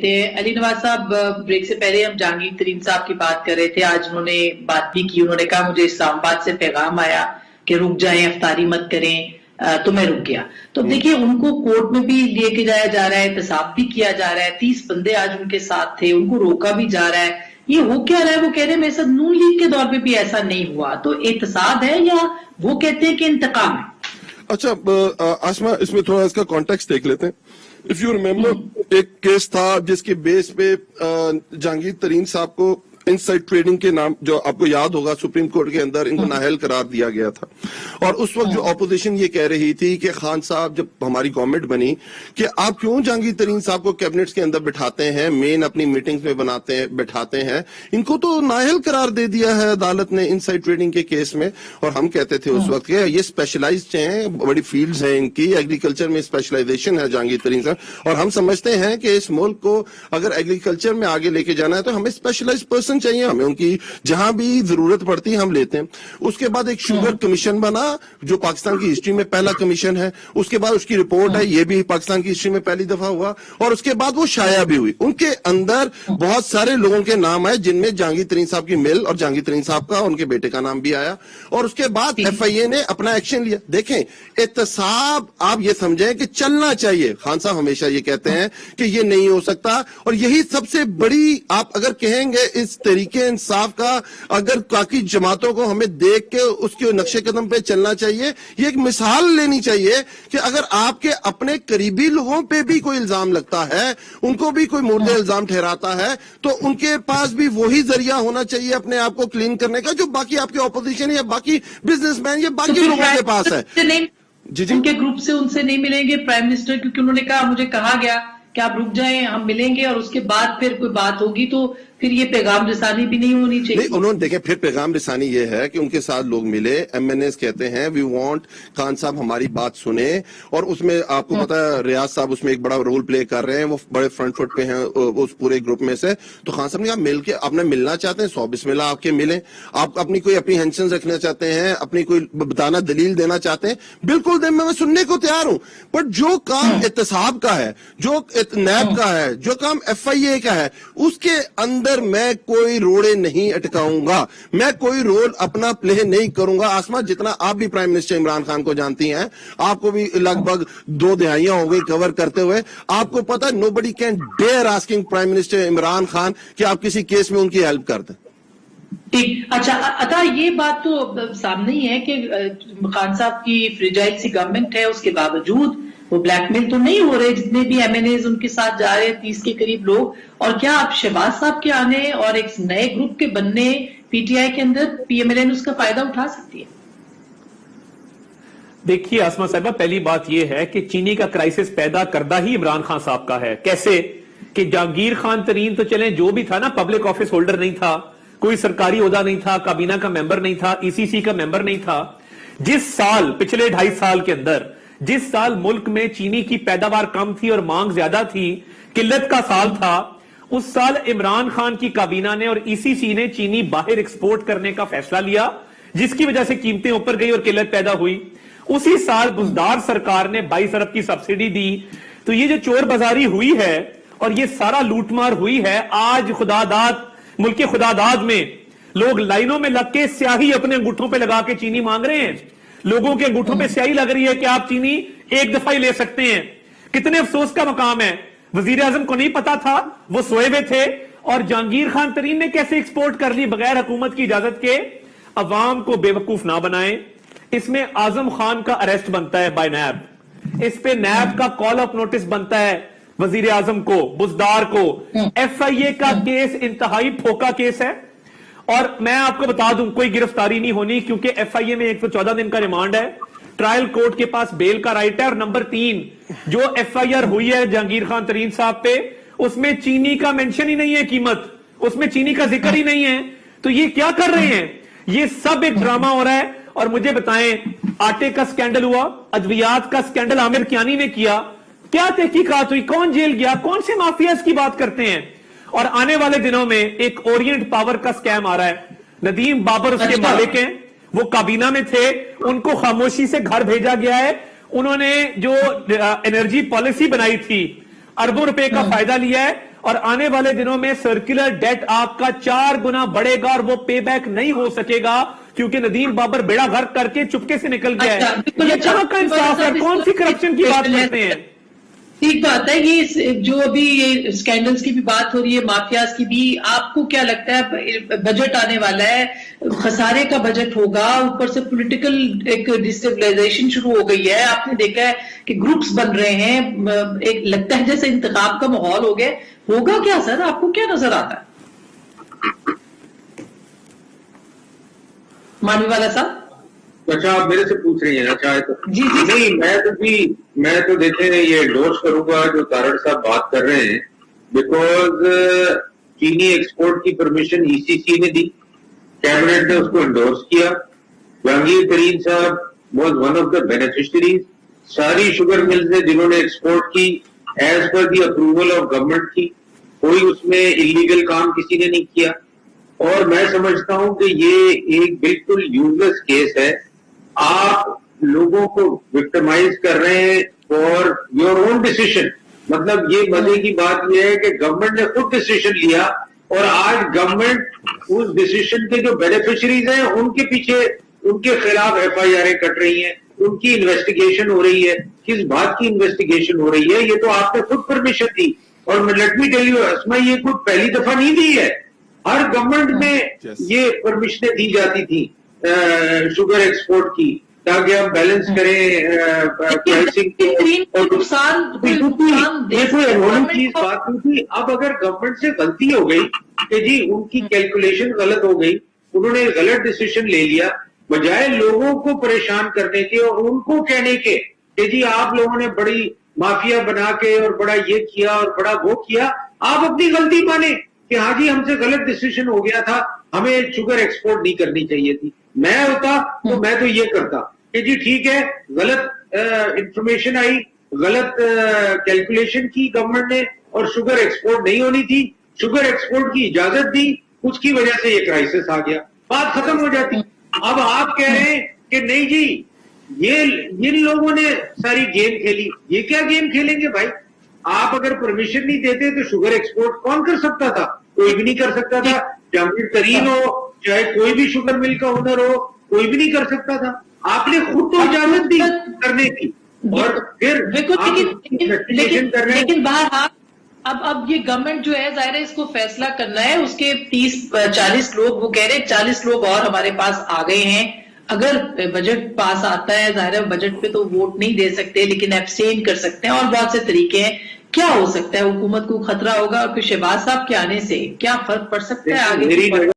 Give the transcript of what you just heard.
लेते हैं। अली नवाज साहब, ब्रेक से पहले हम जहांगीर तरीन साहब की बात कर रहे थे, आज उन्होंने बात भी की, उन्होंने कहा मुझे इस्लामाबाद से पैगाम आया कि रुक जाएं, अफ्तारी मत करें, तो मैं रुक गया। तो देखिए उनको कोर्ट में भी लेके जाया जा रहा है, एहतसाब भी किया जा रहा है, 30 बंदे आज उनके साथ थे, उनको रोका भी जा रहा है। ये हो क्या रहा है? वो कह रहे हैं मेरे साथ नून लीग के दौर पे भी ऐसा नहीं हुआ, तो एहतसाब है या वो कहते हैं कि इंतकाम है? अच्छा आसमा, इसमें थोड़ा इसका कॉन्टेक्स्ट देख लेते हैं। इफ यू रिमेम्बर, एक केस था जिसके बेस पे जहांगीर तरीन साहब को इनसाइड ट्रेडिंग के नाम, जो आपको याद होगा, सुप्रीम कोर्ट के अंदर इनको नाअहल करार दिया गया था। और उस वक्त जो अपोजिशन ये कह रही थी कि खान साहब, जब हमारी गवर्नमेंट बनी, कि आप क्यों जहांगीर तरीन साहब को कैबिनेट्स के अंदर बिठाते हैं, मेन अपनी मीटिंग्स में बिठाते हैं, इनको तो नाअहल करार दे दिया है अदालत ने इनसाइड ट्रेडिंग के केस में। और हम कहते थे उस वक्त कि ये स्पेशलाइज्ड हैं, बड़ी फील्ड्स हैं इनकी, एग्रीकल्चर में स्पेशलाइजेशन है जहांगीर तरीन साहब, और हम समझते हैं कि इस मुल्क को अगर एग्रीकल्चर में आगे लेके जाना है तो हमें स्पेशलाइज्ड पर्सन चाहिए, हमें उनकी जहां भी जरूरत पड़ती है हम लेते हैं। उसके बाद एक शुगर कमीशन बना, जो पाकिस्तान की हिस्ट्री में पहला कमीशन है, उसके बाद उसकी रिपोर्ट है, ये भी पाकिस्तान की हिस्ट्री में पहली दफा हुआ, और उसके बाद वो शाया भी हुई। उनके अंदर बहुत सारे लोगों के नाम आए, जिनमें जहांगीर तरीन साहब की मिल और जहांगीर तरीन साहब का, उनके बेटे का नाम भी आया। और उसके बाद FIA ने अपना एक्शन लिया। देखें, एहतसाब आप ये समझें कि चलना चाहिए। खान साहब हमेशा ये कहते हैं कि ये नहीं हो सकता, और यही सबसे बड़ी, आप अगर कहेंगे इस तरीके इंसाफ का, अगर बाकी जमातों को हमें देख के उसके नक्शे कदम पे चलना चाहिए। ये एक मिसाल लेनी चाहिए कि अगर आपके अपने करीबी लोगों पे भी कोई इल्जाम लगता है, उनको भी कोई मुर्दे इल्जाम ठहराता है, तो उनके पास भी वही जरिया होना चाहिए अपने आप को क्लीन करने का, जो बाकी आपके ऑपोजिशन या बाकी बिजनेसमैन या बाकी लोगों के पास है। जी जी, उनके ग्रुप से उनसे नहीं मिलेंगे प्राइम मिनिस्टर, क्योंकि उन्होंने कहा, मुझे कहा गया कि आप रुक जाएं, हम मिलेंगे और उसके बाद फिर कोई बात होगी, तो फिर ये पैगाम रिसानी भी नहीं होनी चाहिए। नहीं, उन्होंने देखे, फिर पैगाम रिसानी ये है कि उनके साथ लोग मिले, MNAs कहते हैं वी वांट खान साहब हमारी बात सुने, और उसमें आपको पता है रियाज साहब उसमें एक बड़ा रोल प्ले कर रहे हैं, वो बड़े फ्रंट फुट पे हैं उस पूरे ग्रुप में से। तो खान साहब ने कहा मिल के, आपने मिलना चाहते हैं, 100 बिस्मिल्लाह आपके मिले, आप अपनी कोई अप्रीहेंशन रखना चाहते हैं, अपनी कोई बताना दलील देना चाहते हैं, बिल्कुल दे, मैं सुनने को तैयार हूं। बट जो काम एहतसाब का है, जो नैब का है, जो काम FIA का है, उसके अंदर मैं कोई रोड़े नहीं अटकाऊंगा, मैं कोई रोल अपना प्ले नहीं करूंगा। आसमा, जितना आप भी प्राइम मिनिस्टर इमरान खान को जानती हैं, आपको भी लगभग 2 दिहाइयां हो गई कवर करते हुए, आपको पता है nobody can dare asking prime minister Imran Khan कि आप किसी केस में उनकी हेल्प कर दें। ठीक, अच्छा, अतः ये बात तो सामने ही है कि खान साहब की फ्रेजाइल सी गवर्नमेंट है, उसके बावजूद वो ब्लैकमेल तो नहीं हो रहे, जितने भी MNAs उनके साथ जा रहे हैं, 30 के करीब लोग। और क्या आप शहबाज साहब के आने और एक नए ग्रुप के बनने PTI के अंदर PMLN उसका फायदा उठा सकती है? देखिए आसमा साहबा, पहली बात यह है कि चीनी का क्राइसिस पैदा करदा ही इमरान खान साहब का है। कैसे कि जहांगीर खान तरीन तो चले जो भी था ना, पब्लिक ऑफिस होल्डर नहीं था, कोई सरकारी ओहदा नहीं था, काबीना का मेंबर नहीं था, ECC का मेंबर नहीं था। जिस साल, पिछले 2.5 साल के अंदर, जिस साल मुल्क में चीनी की पैदावार कम थी और मांग ज्यादा थी, किल्लत का साल था, उस साल इमरान खान की काबीना ने और ECC ने चीनी बाहर एक्सपोर्ट करने का फैसला लिया, जिसकी वजह से कीमतें ऊपर गई और किल्लत पैदा हुई। उसी साल बुजदार सरकार ने 22 अरब की सब्सिडी दी। तो ये जो चोर बाजारी हुई है और ये सारा लूटमार हुई है, आज खुदादाद, मुल्क के खुदादाद में लोग लाइनों में लग के स्याही अपने अंगूठों पे लगा के चीनी मांग रहे हैं। लोगों के अंगूठों पे स्याही लग रही है कि आप चीनी एक दफा ही ले सकते हैं। कितने अफसोस का मकाम है, वजीर आजम को नहीं पता था, वो सोए हुए थे, और जहांगीर खान तरीन ने कैसे एक्सपोर्ट कर ली बगैर हुकूमत की इजाजत के। अवाम को बेवकूफ ना बनाएं। इसमें आजम खान का अरेस्ट बनता है बाय नैब, इस पे नैब का कॉल अप नोटिस बनता है वजीर आजम को, बुजदार को। FIA का केस इंतहाई फोका केस है, और मैं आपको बता दूं कोई गिरफ्तारी नहीं होनी, क्योंकि FIA में 114 दिन का रिमांड है, ट्रायल कोर्ट के पास बेल का राइट है। और नंबर 3, जो FIR हुई है जहांगीर खान तरीन साहब पे, उसमें चीनी का मेंशन ही नहीं है, कीमत उसमें चीनी का जिक्र ही नहीं है। तो ये क्या कर रहे हैं? ये सब एक ड्रामा हो रहा है। और मुझे बताएं, आटे का स्कैंडल हुआ, अद्वियात का स्कैंडल आमिर कियानी ने किया, क्या तहकीकात हुई, कौन जेल गया, कौन से माफियाज की बात करते हैं? और आने वाले दिनों में एक ओरिएंट पावर का स्कैम आ रहा है। नदीम बाबर उसके मालिक हैं, वो काबीना में थे, उनको खामोशी से घर भेजा गया है। उन्होंने जो एनर्जी पॉलिसी बनाई थी, अरबों रुपए का फायदा लिया है, اور آنے والے دنوں میں سرکولر ڈیٹ آپ کا 4 گنا بڑھے گا اور وہ پے بیک نہیں ہو سکے گا کیونکہ ندیم بابر بیڑا غرق کر کے چپکے سے نکل گیا ہے. یہ کہاں کا انصاف ہے؟ کون سی کرپشن کی بات کرتے ہیں؟ ٹھیک بات ہے. یہ جو ابھی یہ اسکینڈلز کی بھی بات ہو رہی ہے, مافیاز کی بھی, آپ کو کیا لگتا ہے بجٹ آنے والا ہے, خسارے کا بجٹ ہوگا, اوپر سے پولیٹیکل ایک ڈسٹیبلائزیشن شروع ہو گئی ہے, آپ نے دیکھا ہے کہ گروپس بن رہے ہیں, ایک لگتا ہے جیسے انتخاب کا ماحول ہو گیا, ہوگا کیا سر؟ آپ کو کیا نظر آتا ہے مانوی والا صاحب؟ اچھا آپ میرے سے پوچھ رہی ہیں؟ اچھا جی نہیں, میں تو دیکھیں یہ انڈورس کروں گا جو تارڑ صاحب بات کر رہے ہیں, بیکاز چینی ایکسپورٹ کی پرمیشن ای سی سی نے دی, کیبنٹ نے اس کو انڈورس کیا, جہانگیر ترین صاحب was one of the beneficiaries, ساری شوگر ملز نے جنہوں نے ایکسپورٹ کی as per the approval of government کی, کوئی اس میں انلیگل کام کسی نے نہیں کیا. اور میں سمجھتا ہوں کہ یہ ایک بالکل یوزلیس کیس ہے, آپ لوگوں کو وکٹمائز کر رہے ہیں فار یور اون ڈیسیشن. مطلب یہ مزے کی بات یہ ہے کہ گورنمنٹ نے خود ڈیسیشن لیا اور آج گورنمنٹ اس ڈیسیشن کے جو بینیفیشریز ہیں ان کے پیچھے ان کے خلاف ایف آئی آر کٹ رہی ہیں, ان کی انویسٹیگیشن ہو رہی ہے. کس بات کی انویسٹیگیشن ہو رہی ہے؟ یہ تو آپ نے خود پرمیشن دی. اور لیٹ می ٹیل یو اسما, یہ کوئی پہلی دفعہ نہیں دی ہے, ہر گورنمنٹ میں یہ پرمیشنیں دی جاتی تھی شوگر ایکسپورٹ کی تاکہ ہم بیلنس کریں پرائسنگ کو. یہ کوئی انہوں چیز بات نہیں تھی. اب اگر گورنمنٹ سے غلطی ہو گئی کہ جی ان کی کیلکولیشن غلط ہو گئی, انہوں نے غلط ڈیسیشن لے لیا, بجائے لوگوں کو پریشان کرنے کے اور ان کو کہنے کے کہ جی آپ لوگوں نے بڑی مافیا بنا کے اور بڑا یہ کیا اور بڑا وہ کیا, آپ اپنی غلطی مانیں کہ ہاں جی ہم سے غلط ڈیسیشن ہو گیا تھا, ہمیں شوگر ایکسپورٹ نہیں کرنی چاہیے تھی. میں ہوتا تو میں تو یہ کرتا کہ جی ٹھیک ہے, غلط انفارمیشن آئی, غلط کیلکولیشن کی گورنمنٹ نے اور شوگر ایکسپورٹ نہیں ہونی تھی, شوگر ایکسپورٹ کی اجازت دی, اس کی وجہ سے یہ کرائسس آ گیا, بات ختم ہو جاتی. اب آپ کہہ رہے ہیں کہ نہیں جی یہ ان لوگوں نے ساری گیم کھیلی. یہ کیا گیم کھیلیں گے بھائی؟ آپ اگر پرمیشن نہیں دیتے تو شوگر ایکسپورٹ کون کر سکتا تھا؟ کوئی بھی نہیں کر سکتا تھا. جہانگیر ترین ہو چاہے کوئی بھی شوگر مل کا اونر ہو, کوئی بھی نہیں کر سکتا تھا. آپ نے خود تو اجازت دی کرنے کی اور پھر لیکن بہرحال اب یہ گورنمنٹ جو ہے ظاہر ہے اس کو فیصلہ کرنا ہے. اس کے 30-40 لوگ, وہ کہہ رہے 40 لوگ اور ہمارے پاس آ گئے ہیں. اگر بجٹ پاس آتا ہے, ظاہر ہے بجٹ پہ تو ووٹ نہیں دے سکتے لیکن ایبسٹین کر سکتے ہیں, اور بہت سے طریقے ہیں. کیا ہو سکتا ہے؟ حکومت کو خطرہ ہوگا اور پھر شہباز صاحب کے آنے سے کیا فرق پڑ سکتا ہے آگے؟